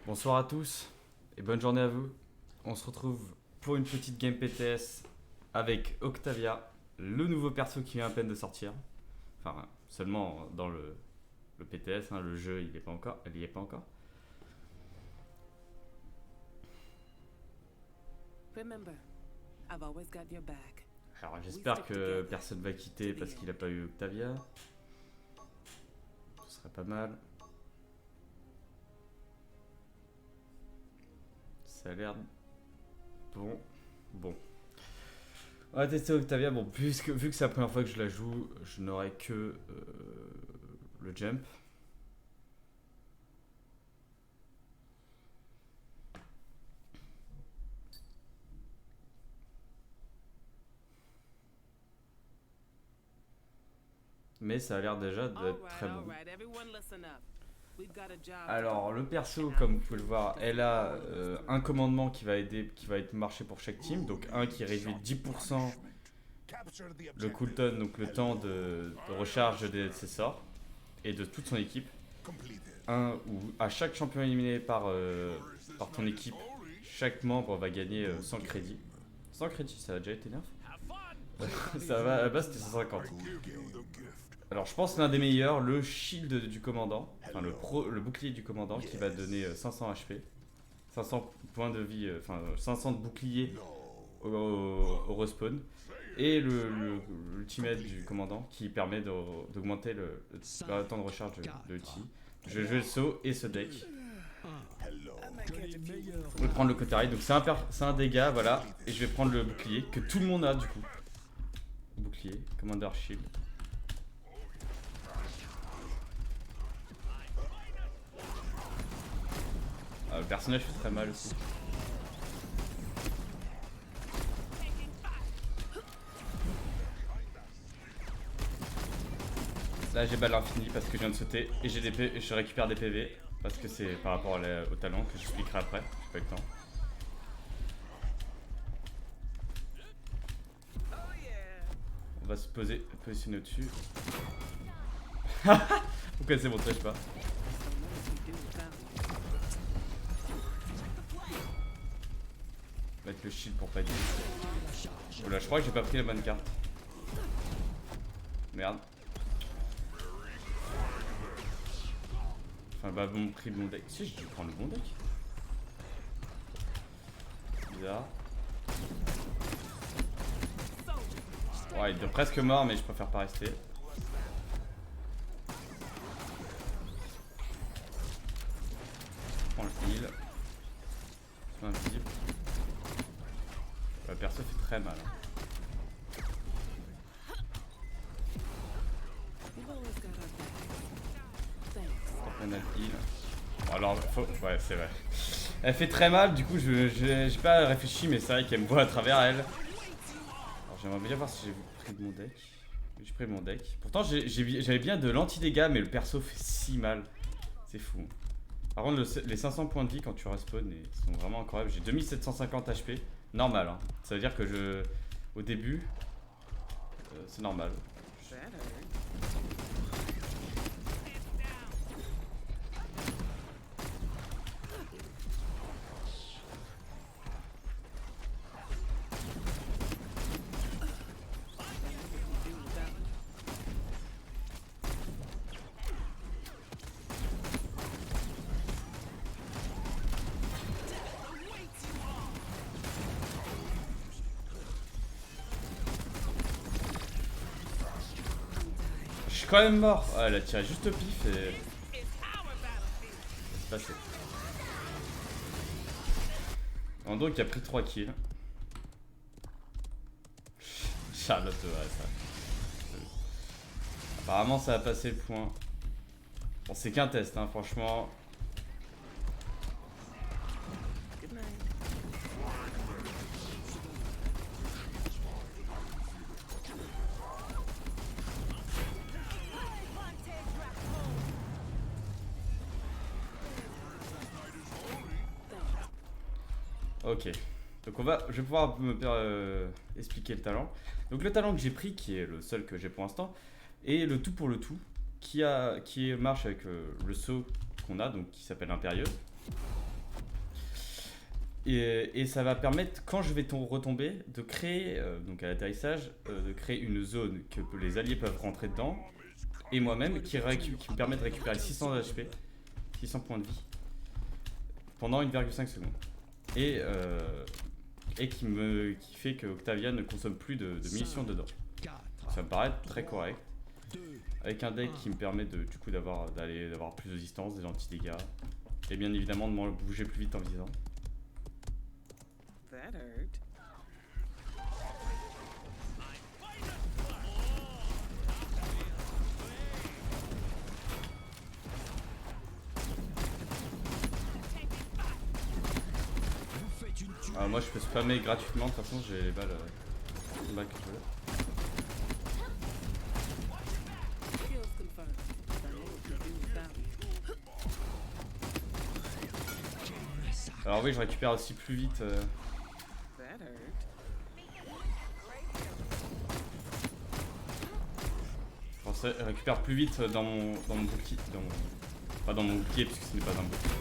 Bonsoir à tous et bonne journée à vous. On se retrouve pour une petite game PTS avec Octavia, le nouveau perso qui vient à peine de sortir. Enfin, seulement dans le PTS, hein, le jeu il n'y est pas encore. Elle y est pas encore. Remember, I've always got your back. Alors j'espère que personne va quitter parce qu'il n'a pas eu Octavia. Ce serait pas mal. Ça a l'air bon. Bon. On va tester Octavia. Bon, vu que c'est la première fois que je la joue, je n'aurai que le jump. Mais ça a l'air déjà d'être très bon. Alors le perso, comme vous pouvez le voir, elle a un commandement qui va être marché pour chaque team. Donc un qui réduit 10% le cooldown, donc le temps de recharge de ses sorts et de toute son équipe. Un où à chaque champion éliminé par ton équipe, chaque membre va gagner 100 crédits. 100 crédits, ça a déjà été nerf. Ça va, à la base c'était 150. Alors je pense l'un des meilleurs, le shield du commandant, enfin le bouclier du commandant qui va donner 500 HP, 500 points de vie, enfin 500 de bouclier au respawn, et l'ultimate du commandant qui permet d'augmenter le temps de recharge de l'ulti. Je vais jouer le saut et ce deck. Je vais prendre le Kotari, donc c'est un dégât, voilà, et je vais prendre le bouclier que tout le monde a du coup. Bouclier, Commander Shield. Le personnage fait très mal aussi. Là j'ai balle l'infini parce que je viens de sauter et je récupère des PV parce que c'est par rapport au talent que j'expliquerai après, j'ai pas eu le temps. On va se positionner au-dessus. Vous connaissez mon truc, pas? Mettre le shield pour pas dire. Oh là, je crois que j'ai pas pris la bonne carte. Merde. Enfin, bah, bon, pris le bon deck. Si, j'ai dû prendre le bon deck. Bizarre. Ouais, il est presque mort, mais je préfère pas rester. Je prends le heal. Je suis invisible. Le perso fait très mal. Bon, alors, ouais, c'est vrai. Elle fait très mal, du coup, j'ai pas réfléchi, mais c'est vrai qu'elle me voit à travers elle. Alors, j'aimerais bien voir si j'ai pris mon deck. J'ai pris mon deck. Pourtant, j'avais bien de l'anti-dégâts, mais le perso fait si mal. C'est fou. Par contre, les 500 points de vie quand tu respawn sont vraiment incroyables. J'ai 2750 HP. Normal, hein. Ça veut dire que au début, c'est normal. Je suis quand même mort. Ah, elle a tiré juste au pif et... C'est passé. Ando qui a pris 3 kills. Charlotte, ouais, ça. Apparemment, ça a passé le point. Bon, c'est qu'un test, hein, franchement. Ok. Donc je vais pouvoir expliquer le talent. Donc le talent que j'ai pris, qui est le seul que j'ai pour l'instant, est le tout pour le tout, qui marche avec le saut qu'on a, donc qui s'appelle Impérieuse. Et ça va permettre, quand je vais retomber, de créer, donc à l'atterrissage, de créer une zone que les alliés peuvent rentrer dedans, et moi-même, qui me permet de récupérer 600 HP, 600 points de vie, pendant 1,5 secondes. Et qui fait que Octavia ne consomme plus de munitions dedans. Ça me paraît très correct. Avec un deck qui me permet du coup d'avoir plus de distance, des anti-dégâts, et bien évidemment de m'en bouger plus vite en visant. That hurt. Moi je peux spammer gratuitement, de toute façon j'ai les balles que je veux. Kills confirmed. The name could do without you. Alors oui, je récupère aussi plus vite. That hurt. Je récupère plus vite dans mon bouclier. Pas dans mon bouclier, puisque ce n'est pas un bouclier.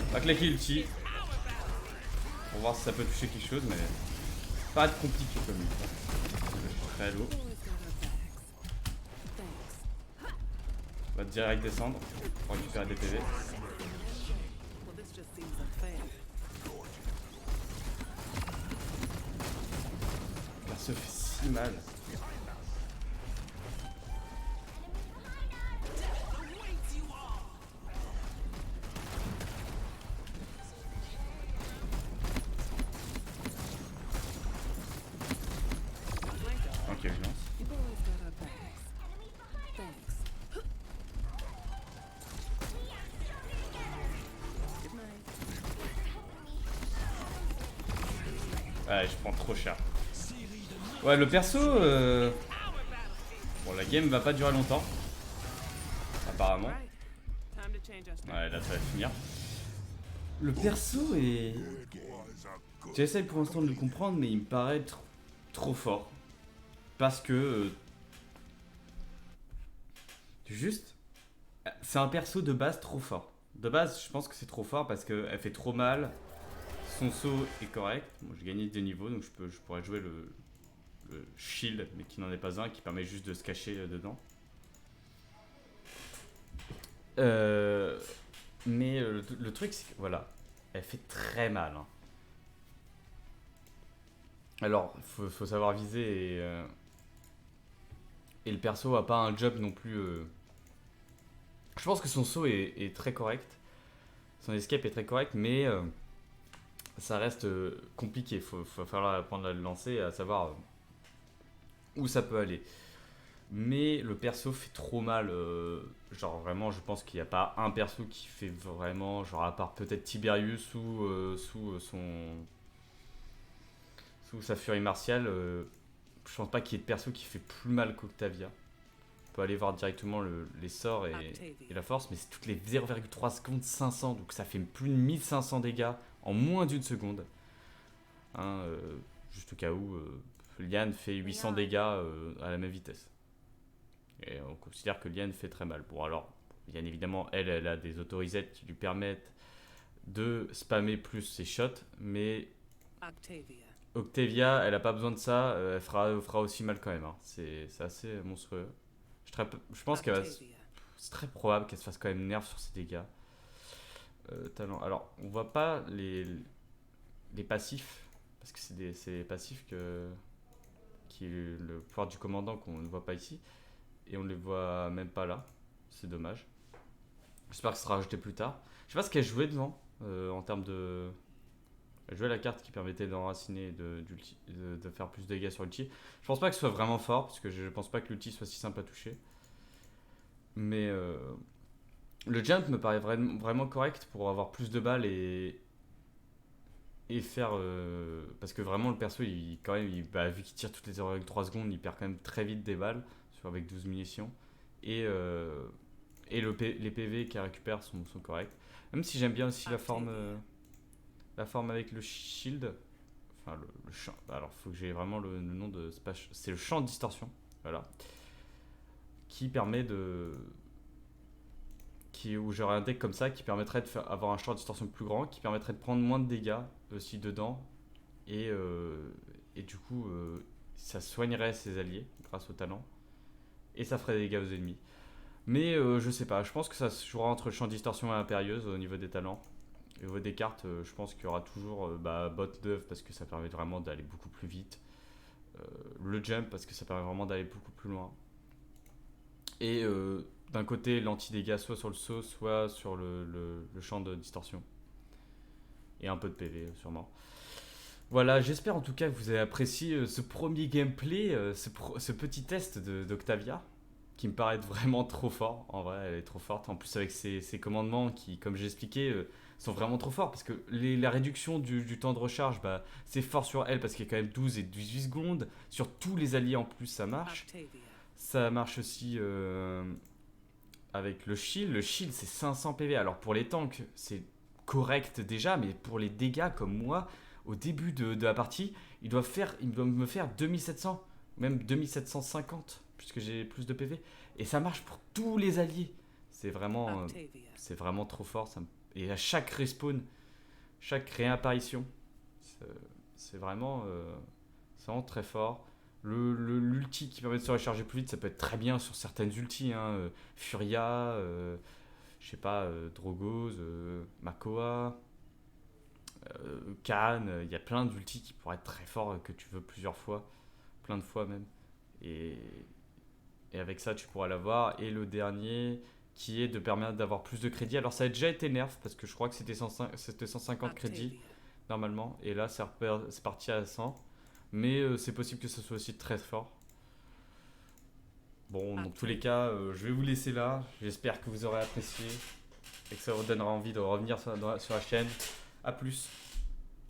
On va claquer l'ulti. Pour voir si ça peut toucher quelque chose, mais pas être compliqué comme lui. Je suis très low. Always got our backs. Thanks. On va direct descendre pour récupérer des PV. Well, this just seems unfair. Ça fait si mal. Ok, je lance. You've always got our backs. Thanks. Good night. Ouais, je prends trop cher. Ouais, le perso... Bon, la game va pas durer longtemps. Apparemment. Right. Time to change our strategy. Ouais, là ça va finir. Le perso est... J'essaie pour l'instant de le comprendre, mais il me paraît trop fort. Parce que... juste... C'est un perso de base trop fort. De base, je pense que c'est trop fort parce qu'elle fait trop mal. Son saut est correct. Bon, j'ai gagné des niveaux, donc je pourrais jouer le shield, mais qui n'en est pas un, qui permet juste de se cacher dedans. Mais le truc, c'est que voilà, elle fait très mal. Hein. Alors, faut savoir viser et le perso a pas un job non plus. Je pense que son saut est très correct, son escape est très correct, mais ça reste compliqué. Faut falloir apprendre à le lancer et à savoir où ça peut aller. Mais le perso fait trop mal. Genre vraiment, je pense qu'il n'y a pas un perso qui fait vraiment, genre à part peut-être Tiberius ou sous sa furie martiale. Je pense pas qu'il y ait de perso qui fait plus mal qu'Octavia. On peut aller voir directement les sorts et la force, mais c'est toutes les 0,3 secondes 500, donc ça fait plus de 1500 dégâts en moins d'une seconde. Hein, juste au cas où, Liane fait 800 dégâts à la même vitesse. Et on considère que Liane fait très mal. Bon alors, bien évidemment, elle a des autorisettes qui lui permettent de spammer plus ses shots, mais Octavia. Octavia, elle a pas besoin de ça, elle fera aussi mal quand même. Hein. C'est assez monstrueux. Je pense qu'elle va... Octavia. C'est très probable qu'elle se fasse quand même nerf sur ses dégâts. Talent. Alors, on voit pas les passifs, parce que c'est les passifs qui est le pouvoir du commandant qu'on ne voit pas ici. Et on ne les voit même pas là. C'est dommage. J'espère que ça sera rajouté plus tard. Je sais pas ce qu'elle jouait devant, en termes de... Elle jouait la carte qui permettait d'enraciner et de faire plus de dégâts sur l'ulti. Je pense pas que ce soit vraiment fort, parce que je pense pas que l'ulti soit si simple à toucher. Mais le jump me paraît vraiment correct pour avoir plus de balles et faire... parce que vraiment le perso, vu qu'il tire toutes les 0,3 secondes, il perd quand même très vite des balles, avec 12 munitions. Et les PV qu'elle récupère sont corrects. Même si j'aime bien aussi la forme avec le shield. Enfin, le champ. Alors, faut que j'ai vraiment le nom de... C'est le champ de distorsion. Voilà. Qui permet où j'aurais un deck comme ça qui permettrait de avoir un champ de distorsion plus grand, qui permettrait de prendre moins de dégâts aussi dedans. Et du coup, ça soignerait ses alliés grâce au talent. Et ça ferait des dégâts aux ennemis. Mais je sais pas, je pense que ça se jouera entre le champ de distorsion et impérieuse au niveau des talents. Et au niveau des cartes, je pense qu'il y aura toujours bot d'œuf parce que ça permet vraiment d'aller beaucoup plus vite. Le jump parce que ça permet vraiment d'aller beaucoup plus loin. Et d'un côté, l'anti-dégâts soit sur le saut, soit sur le champ de distorsion. Et un peu de PV sûrement. Voilà, j'espère en tout cas que vous avez apprécié ce premier gameplay, ce petit test d'Octavia, qui me paraît être vraiment trop fort. En vrai, elle est trop forte. En plus, avec ses commandements qui, comme j'ai expliqué, sont vraiment trop forts. Parce que la réduction du temps de recharge, bah, c'est fort sur elle parce qu'il y a quand même 12 et 18 secondes. Sur tous les alliés en plus, ça marche. Octavia. Ça marche aussi avec le shield. Le shield, c'est 500 PV. Alors pour les tanks, c'est correct déjà, mais pour les dégâts comme moi, au début de la partie, il doit me faire 2700, même 2750, puisque j'ai plus de PV. Et ça marche pour tous les alliés. C'est vraiment, Octavia. c'est vraiment trop fort. Et à chaque respawn, chaque réapparition, c'est vraiment, c'est vraiment très fort. L'ulti qui permet de se recharger plus vite, ça peut être très bien sur certaines ultis. Hein, Furia, je sais pas, Drogos, Makoa, Khan. Il y a plein d'ultis qui pourraient être très forts que tu veux plusieurs fois, plein de fois même. Et, et avec ça, tu pourras l'avoir. Et le dernier qui est de permettre d'avoir plus de crédits. Alors ça a déjà été nerf parce que je crois que c'était 150 crédits Octavia. normalement. Et là, c'est parti à 100. Mais c'est possible que ce soit aussi très fort. Bon, dans tous les cas, je vais vous laisser là. J'espère que vous aurez apprécié et que ça vous donnera envie de revenir sur la chaîne. A plus.